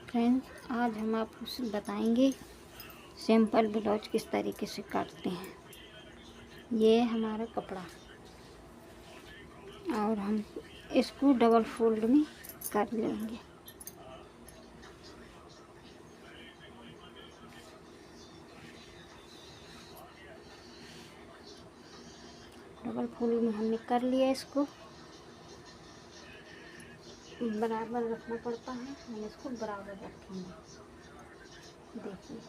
Friends, आज हम आपको बताएंगे सिंपल ब्लाउज किस तरीके से काटते हैं। ये हमारा कपड़ा और हम इसको डबल फोल्ड में कर लेंगे। डबल फोल्ड में हमने कर लिया। इसको बराबर रखना पड़ता है, हम इसको बराबर रखेंगे। देखिए,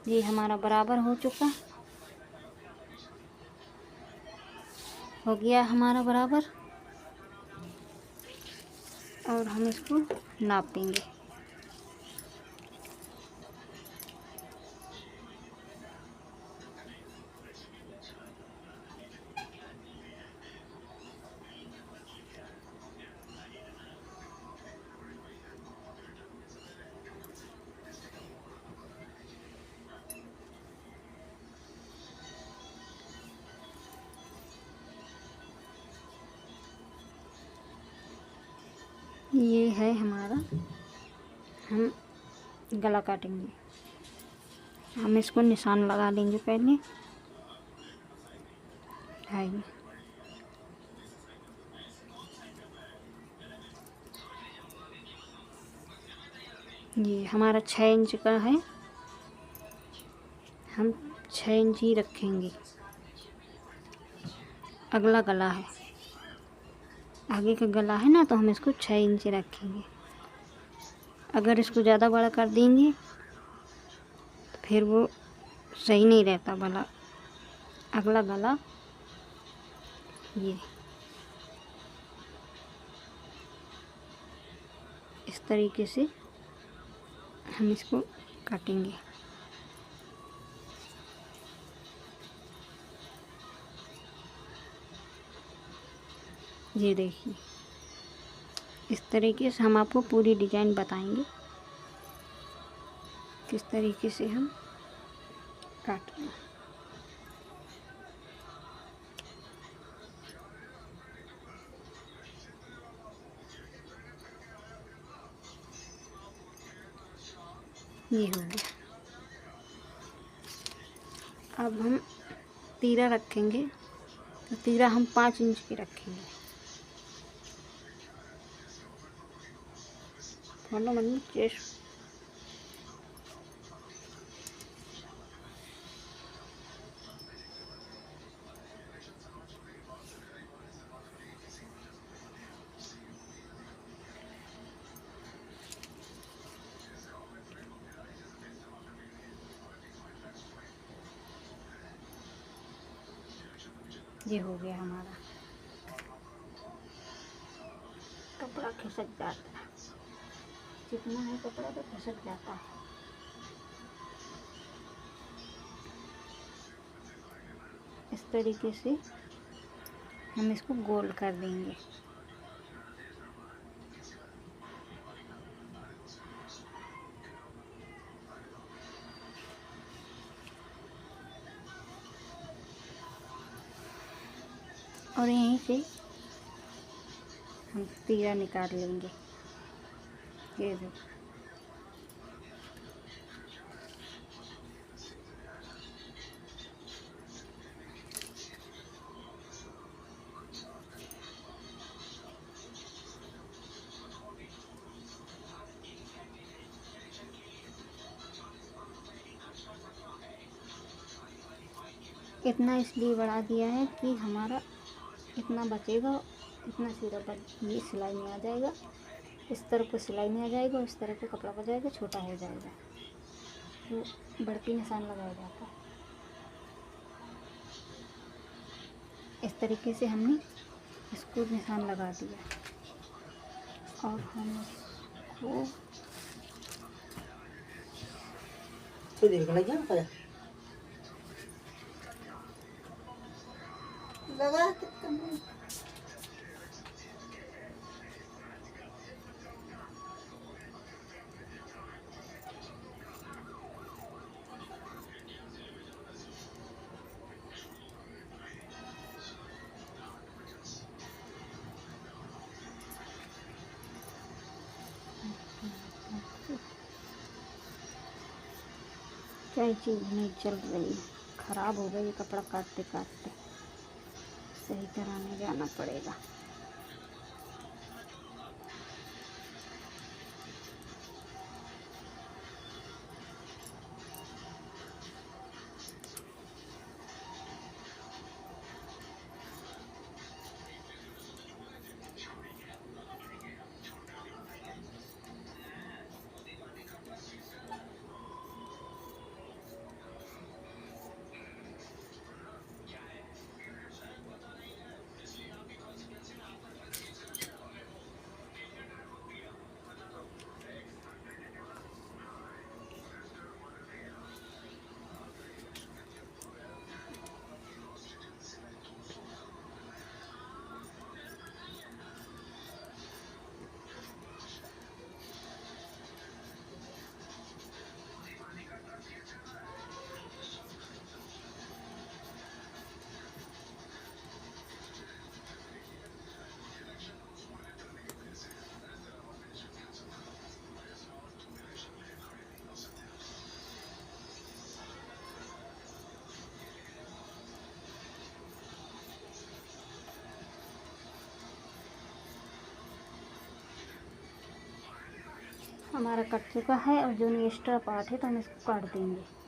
ये हमारा बराबर हो चुका, हो गया हमारा बराबर। और हम इसको नापेंगे। ये है हमारा, हम गला काटेंगे। हम इसको निशान लगा लेंगे पहले। है ये हमारा 6 इंच का है, हम 6 इंच ही रखेंगे। अगला गला है, आगे का गला है ना, तो हम इसको 6 इंच रखेंगे। अगर इसको ज़्यादा बड़ा कर देंगे तो फिर वो सही नहीं रहता भला। अगला गला ये इस तरीके से हम इसको काटेंगे। ये देखिए, इस तरीके से हम आपको पूरी डिजाइन बताएंगे किस तरीके से हम काट रहे हैं। ये हो गया। अब हम तीरा रखेंगे, तो तीरा हम 5 इंच की रखेंगे। फॉलो मनी चेस्ट ये हो गया हमारा। कपड़ा खिसक जाता है, जितना है कपड़ा तो खिसक जाता है। इस तरीके से हम इसको गोल कर देंगे। और यहीं से हम तीरा निकाल लेंगे। ये देखो, इतना इसलिए बढ़ा दिया है कि हमारा इतना बचेगा, इतना सीधा ये सिलाई में आ जाएगा। इस तरफ को सिलाई में आ जाएगा और इस तरफ को कपड़ा हो जाएगा, छोटा हो जाएगा, तो बढ़ती निशान लगाया जाता है। इस तरीके से हमने इसको निशान लगा दिया। और हम इसको लगा कैंची नहीं चल रही, ख़राब हो गई कपड़ा काटते काटते, सही कराने जाना पड़ेगा। हमारा कट चुका है और जो एक्स्ट्रा पार्ट है तो हम इसको काट देंगे।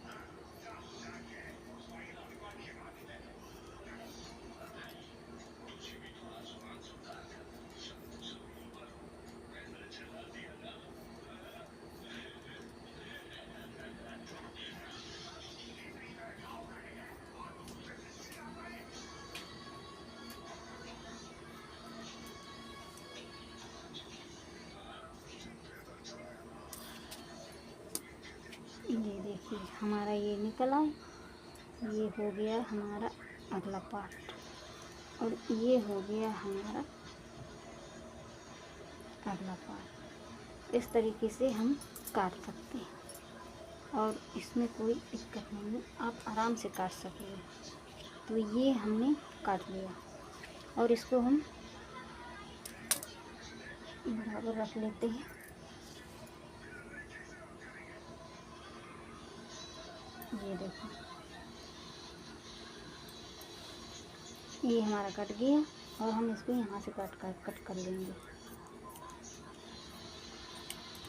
ये देखिए हमारा ये निकला, ये हो गया हमारा अगला पार्ट और ये हो गया हमारा अगला पार्ट। इस तरीके से हम काट सकते हैं और इसमें कोई दिक्कत नहीं है, आप आराम से काट सकेंगे। तो ये हमने काट लिया और इसको हम बराबर रख लेते हैं। ये देखो ये हमारा कट गया और हम इसको यहाँ से कट कर लेंगे।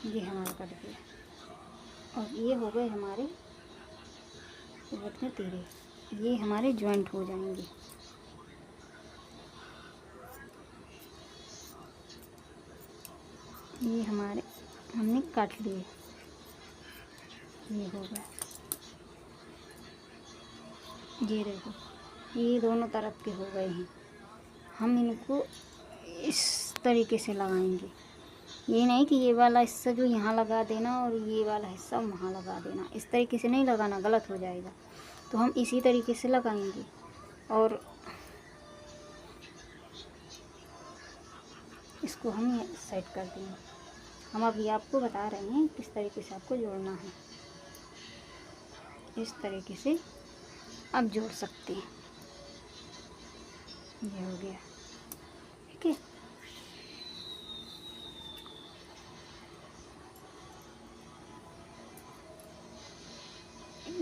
ये हमारा कट गया और ये हो गए हमारे इतने तेरे, ये हमारे जॉइंट हो जाएंगे। ये हमारे हमने काट लिए, ये हो गया। ये देखो ये दोनों तरफ के हो गए हैं। हम इनको इस तरीके से लगाएंगे, ये नहीं कि ये वाला हिस्सा जो यहाँ लगा देना और ये वाला हिस्सा वहाँ लगा देना, इस तरीके से नहीं लगाना, गलत हो जाएगा। तो हम इसी तरीके से लगाएंगे और इसको हम सेट कर देंगे। हम अभी आपको बता रहे हैं किस तरीके से आपको जोड़ना है। इस तरीके से आप जोड़ सकते हैं। ये हो गया, ठीक है।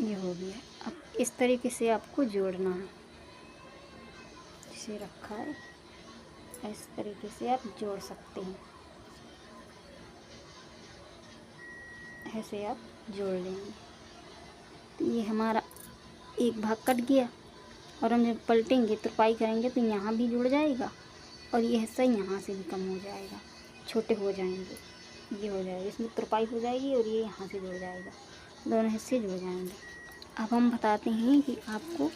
ये हो गया। अब इस तरीके से आपको जोड़ना है, इसे रखा है, इस तरीके से आप जोड़ सकते हैं। ऐसे आप जोड़ लेंगे। तो ये हमारा एक भाग कट गया और हम जब पलटेंगे तुरपाई करेंगे तो यहाँ भी जुड़ जाएगा और ये हिस्सा यहाँ से भी कम हो जाएगा, छोटे हो जाएंगे, ये हो जाएगा, इसमें तुरपाई हो जाएगी और ये यहाँ से जुड़ जाएगा, दोनों हिस्से जुड़ जाएंगे। अब हम बताते हैं कि आपको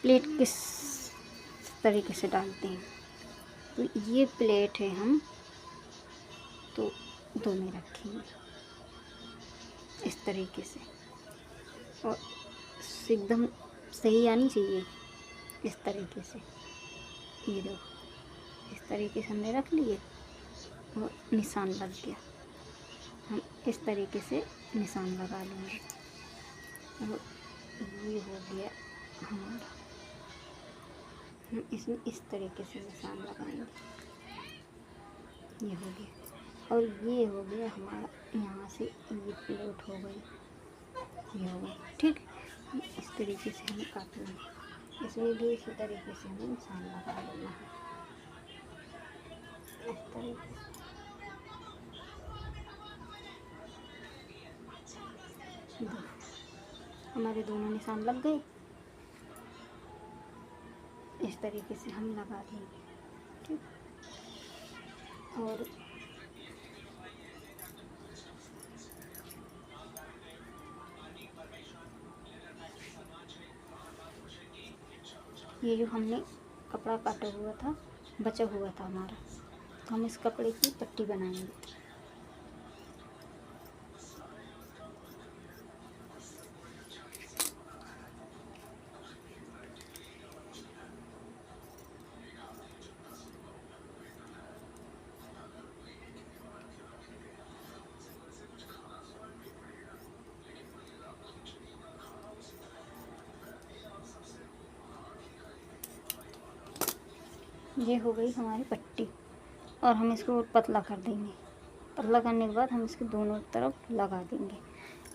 प्लेट किस तरीके से डालते हैं। तो ये प्लेट है, हम तो दो में रखेंगे इस तरीके से और एकदम सही आनी चाहिए इस तरीके से। ये देखो इस तरीके से हमने रख लिए और निशान लग गया। हम इस तरीके से निशान लगा लेंगे और ये हो गया हमारा। हम इसमें इस तरीके से निशान लगाएंगे, ये हो गया और ये हो गया हमारा। यहाँ से ये प्लेट हो गई ये हो गया। ठीक, इस तरीके से हमें काटना है। इसमें भी इसी तरीके से हमें निशान लगा देना है, इस तरीके से। हमारे दोनों निशान लग गए। इस तरीके से हम लगा देंगे। ठीक, और ये जो हमने कपड़ा काटा हुआ था, बचा हुआ था हमारा, तो हम इस कपड़े की पट्टी बनाएंगे। ये हो गई हमारी पट्टी, और हम इसको पतला कर देंगे। पतला करने के बाद हम इसके दोनों तरफ लगा देंगे।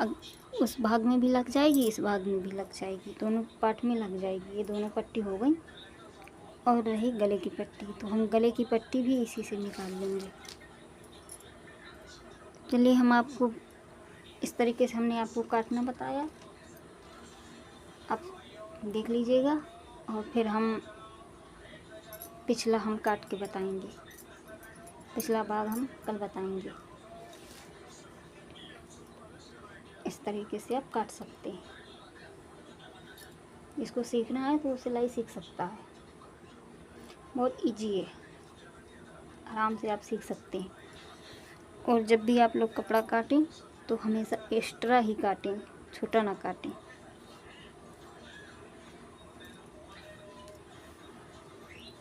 अब उस भाग में भी लग जाएगी, इस भाग में भी लग जाएगी, दोनों पार्ट में लग जाएगी। ये दोनों पट्टी हो गई। और रही गले की पट्टी, तो हम गले की पट्टी भी इसी से निकाल लेंगे। चलिए, हम आपको इस तरीके से हमने आपको काटना बताया, आप देख लीजिएगा, और फिर हम पिछला हम काट के बताएंगे। पिछला भाग हम कल बताएंगे। इस तरीके से आप काट सकते हैं। इसको सीखना है तो सिलाई सीख सकता है, बहुत इजी है, आराम से आप सीख सकते हैं। और जब भी आप लोग कपड़ा काटें तो हमेशा एक्स्ट्रा ही काटें, छोटा ना काटें।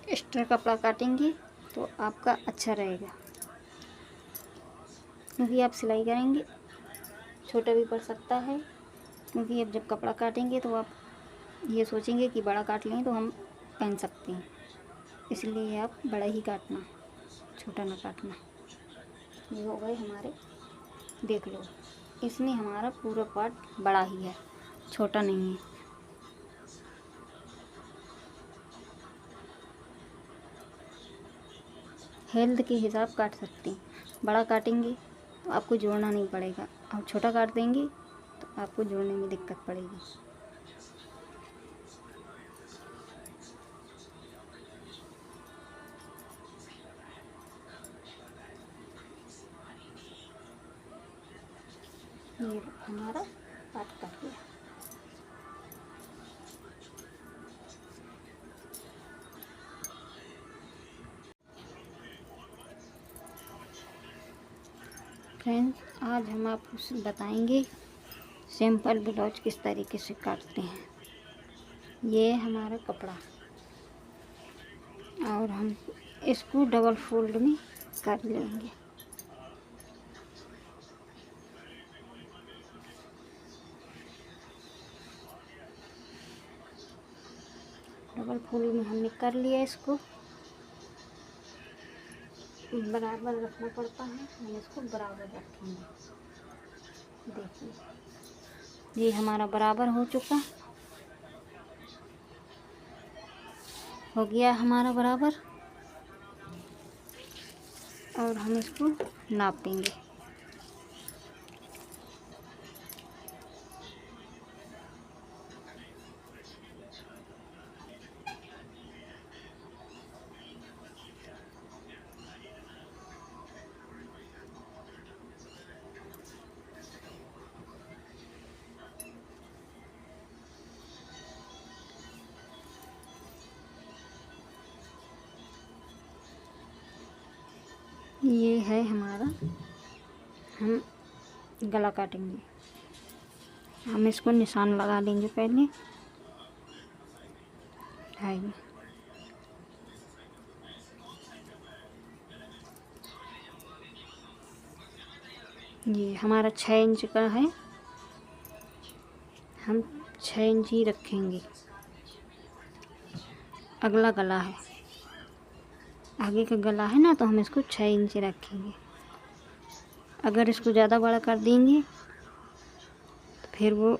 एक्स्ट्रा कपड़ा काटेंगे तो आपका अच्छा रहेगा, क्योंकि आप सिलाई करेंगे छोटा भी पड़ सकता है। क्योंकि अब जब कपड़ा काटेंगे तो आप ये सोचेंगे कि बड़ा काट लें तो हम पहन सकते हैं, इसलिए आप बड़ा ही काटना, छोटा ना काटना। ये हो गए हमारे, देख लो, इसमें हमारा पूरा पार्ट बड़ा ही है, छोटा नहीं है। हेल्थ के हिसाब काट सकते हैं। बड़ा काटेंगे तो आपको जोड़ना नहीं पड़ेगा, और छोटा काट देंगे तो आपको जोड़ने में दिक्कत पड़ेगी। ये हमारा पार्ट कट गया। फ्रेंड्स, आज हम आपको बताएंगे सिंपल ब्लाउज किस तरीके से काटते हैं। ये हमारा कपड़ा, और हम इसको डबल फोल्ड में कर लेंगे। डबल फोल्ड में हमने कर लिया। इसको बराबर रखना पड़ता है, हम इसको बराबर रखेंगे। देखिए, ये हमारा बराबर हो चुका, हो गया हमारा बराबर। और हम इसको नापेंगे। ये है हमारा, हम गला काटेंगे। हम इसको निशान लगा लेंगे पहले। है ये हमारा 6 इंच का है, हम 6 इंच ही रखेंगे। अगला गला है, आगे का गला है ना, तो हम इसको 6 इंच रखेंगे। अगर इसको ज़्यादा बड़ा कर देंगे तो फिर वो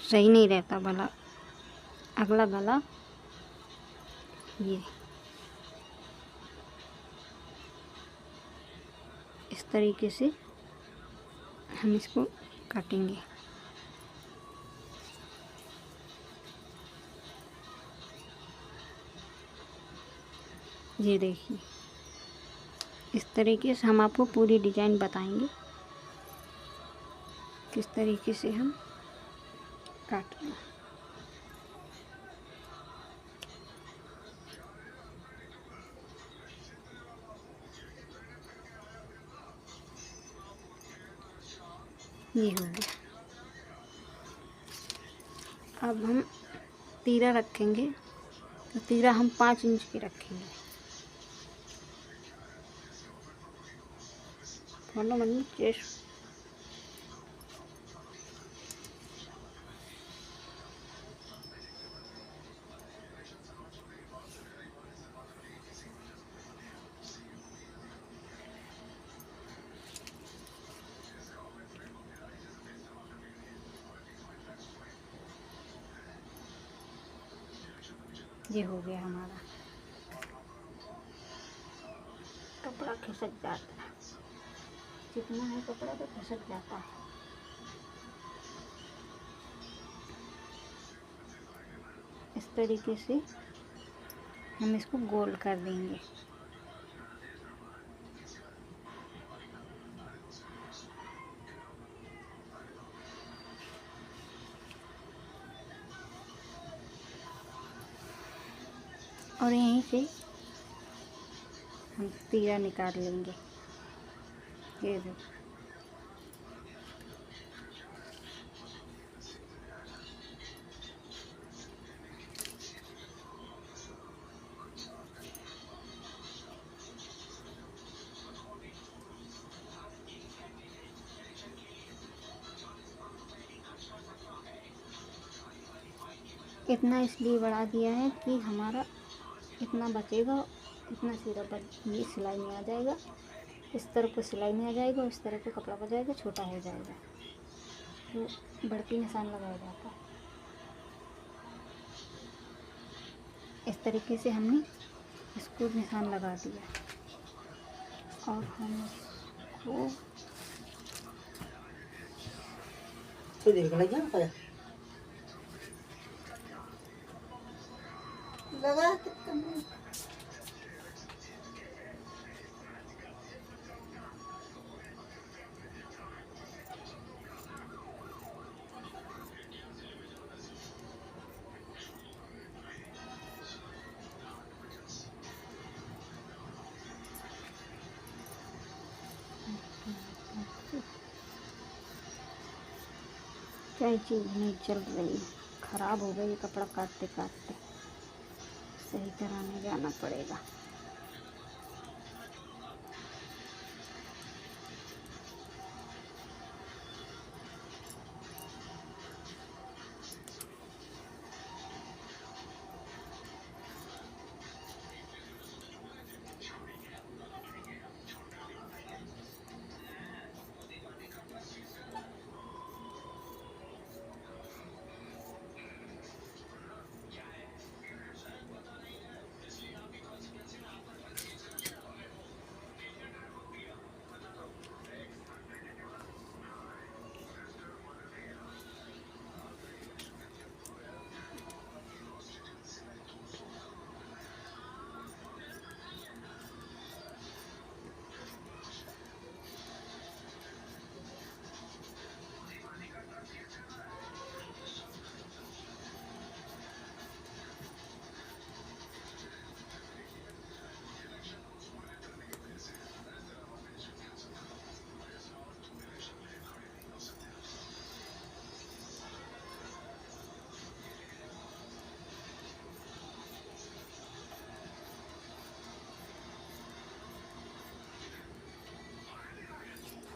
सही नहीं रहता भला। अगला गला ये इस तरीके से हम इसको काटेंगे। ये देखिए, इस तरीके से हम आपको पूरी डिज़ाइन बताएंगे किस तरीके से हम काट रहे हैं। ये हो गया। अब हम तीरा रखेंगे, तो तीरा हम 5 इंच की रखेंगे। फॉलो मनी चेस्ट ये हो गया हमारा। कपड़ा खिसक जाता है, जितना है कपड़ा तो खिसक जाता है। इस तरीके से हम इसको गोल कर देंगे। और यहीं से हम तीरा निकाल लेंगे। ये देखो, इतना इसलिए बढ़ा दिया है कि हमारा इतना बचेगा, इतना सीधा ये सिलाई में आ जाएगा, इस तरफ को सिलाई में आ जाएगा और इस तरफ को कपड़ा बच छोटा हो जाएगा, तो बढ़ती निशान लगाया जाता है। इस तरीके से हमने इसको निशान लगा दिया और हम इसको लगा क्या चीज़ नहीं चल रही, ख़राब हो गई कपड़ा काटते काटते, सही कराने जाना पड़ेगा।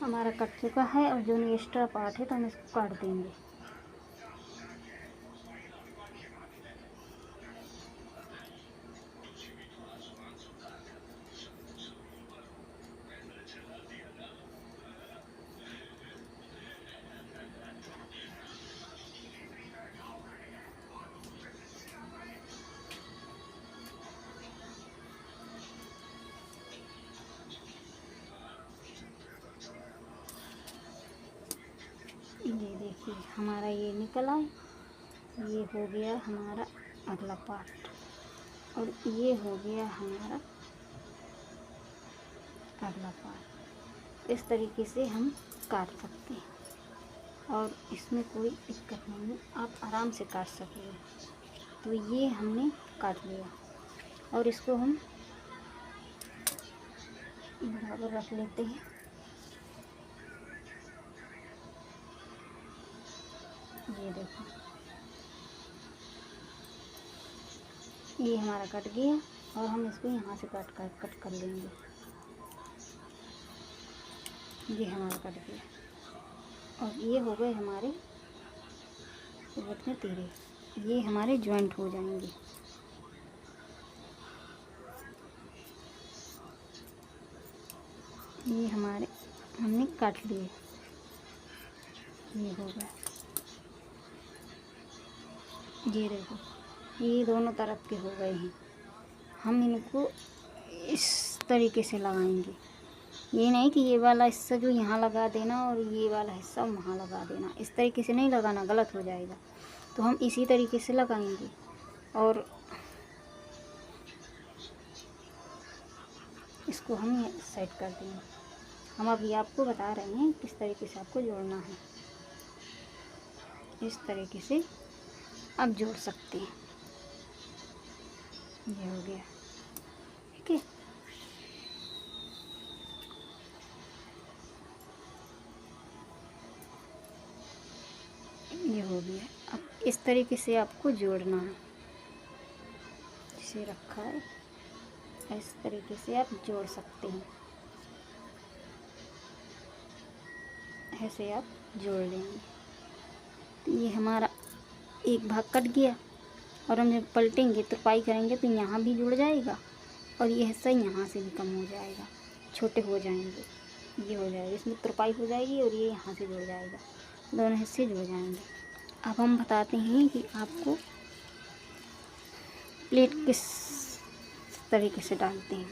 हमारा कट चुका है और जो एक्स्ट्रा पार्ट है तो हम इसको काट देंगे। ये हमारा ये निकल आए। ये हो गया हमारा अगला पार्ट और ये हो गया हमारा अगला पार्ट। इस तरीके से हम काट सकते हैं और इसमें कोई दिक्कत नहीं है, आप आराम से काट सकेंगे। तो ये हमने काट लिया और इसको हम बराबर रख लेते हैं। ये देखो, ये हमारा कट गया और हम इसको यहाँ से कट कर लेंगे। ये हमारा कट गया और ये हो गए हमारे में तीरे, ये हमारे जॉइंट हो जाएंगे। ये हमारे हमने काट लिए, ये हो गया। ये देखो, ये दोनों तरफ के हो गए हैं। हम इनको इस तरीके से लगाएंगे, ये नहीं कि ये वाला हिस्सा जो यहाँ लगा देना और ये वाला हिस्सा वहाँ लगा देना। इस तरीके से नहीं लगाना, गलत हो जाएगा। तो हम इसी तरीके से लगाएंगे और इसको हम सेट कर देंगे। हम अभी आपको बता रहे हैं किस तरीके से आपको जोड़ना है। इस तरीके से आप जोड़ सकते हैं। ये हो गया, ठीक है। ये हो गया। अब इस तरीके से आपको जोड़ना है। इसे रखा है, इस तरीके से आप जोड़ सकते हैं। ऐसे आप जोड़ लेंगे। तो ये हमारा एक भाग कट गया और हम जब पलटेंगे तुरपाई करेंगे तो यहाँ भी जुड़ जाएगा और ये हिस्सा यहाँ से भी कम हो जाएगा, छोटे हो जाएंगे। ये हो जाएगा, इसमें तुरपाई हो जाएगी और ये यहाँ से जुड़ जाएगा, दोनों हिस्से जुड़ जाएंगे। अब हम बताते हैं कि आपको प्लेट किस तरीके से डालते हैं।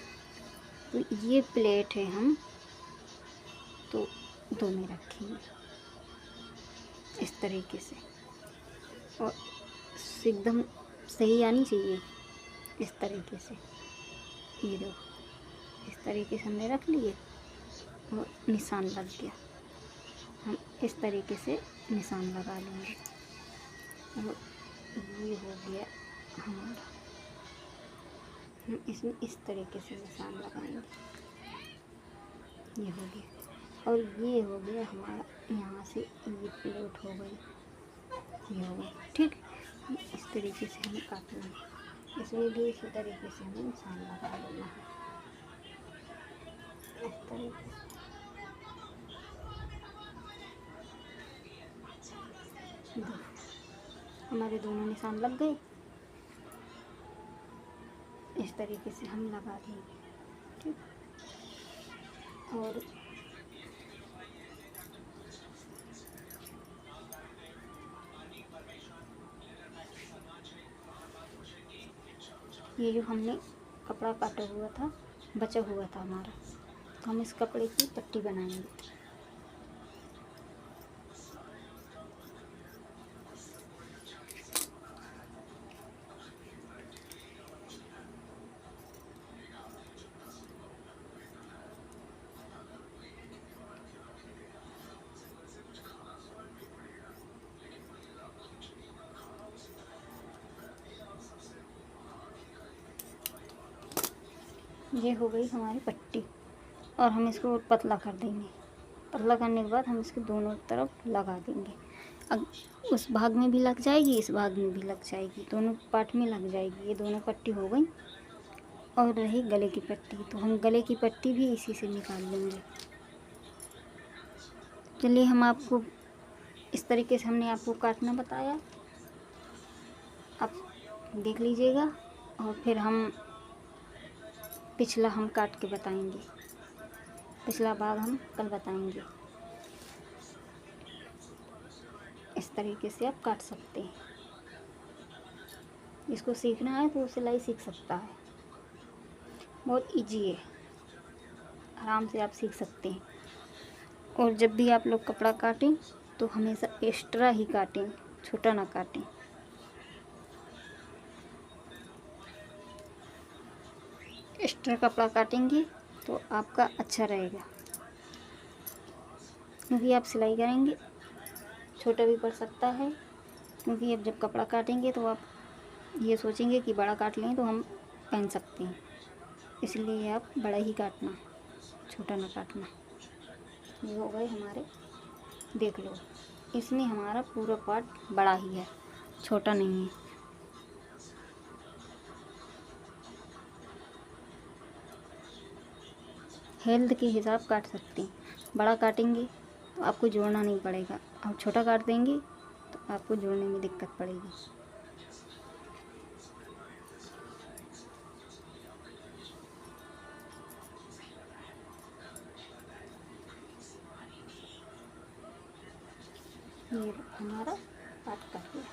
तो ये प्लेट है, हम तो दो में रखेंगे इस तरीके से और एकदम सही आनी चाहिए इस तरीके से। ये देखो, इस तरीके से हमने रख लिए और निशान लग गया। हम इस तरीके से निशान लगा लेंगे और ये हो गया हमारा। हम इसमें इस तरीके से निशान लगाएंगे। ये हो गया और ये हो गया हमारा, यहाँ से ये प्लेट हो गई, ये हो गया, ठीक। इस तरीके से हमें काटना है, इसमें भी इसी तरीके से हमें निशान लगा लेना है। इस तरीके से हमारे दोनों निशान लग गए। इस तरीके से हम लगा देंगे, ठीक। और ये जो हमने कपड़ा काटा हुआ था, बचा हुआ था हमारा, तो हम इस कपड़े की पट्टी बनाएंगे। ये हो गई हमारी पट्टी और हम इसको पतला कर देंगे। पतला करने के बाद हम इसके दोनों तरफ लगा देंगे। अब उस भाग में भी लग जाएगी, इस भाग में भी लग जाएगी, दोनों पार्ट में लग जाएगी। ये दोनों पट्टी हो गई और रही गले की पट्टी, तो हम गले की पट्टी भी इसी से निकाल लेंगे। चलिए, हम आपको इस तरीके से हमने आपको काटना बताया, आप देख लीजिएगा और फिर हम पिछला हम काट के बताएंगे। पिछला भाग हम कल बताएंगे। इस तरीके से आप काट सकते हैं। इसको सीखना है तो सिलाई सीख सकता है, बहुत इजी है, आराम से आप सीख सकते हैं। और जब भी आप लोग कपड़ा काटें तो हमेशा एक्स्ट्रा ही काटें, छोटा ना काटें। एक्स्ट्रा कपड़ा काटेंगे तो आपका अच्छा रहेगा, क्योंकि आप सिलाई करेंगे छोटा भी पड़ सकता है। क्योंकि अब जब कपड़ा काटेंगे तो आप ये सोचेंगे कि बड़ा काट लें तो हम पहन सकते हैं, इसलिए आप बड़ा ही काटना, छोटा ना काटना। ये हो गए हमारे, देख लो इसमें हमारा पूरा पार्ट बड़ा ही है, छोटा नहीं है। हेल्थ के हिसाब काट सकते हैं। बड़ा काटेंगे तो आपको जोड़ना नहीं पड़ेगा, और छोटा काट देंगे तो आपको जोड़ने में दिक्कत पड़ेगी। ये हमारा पार्ट कट गया।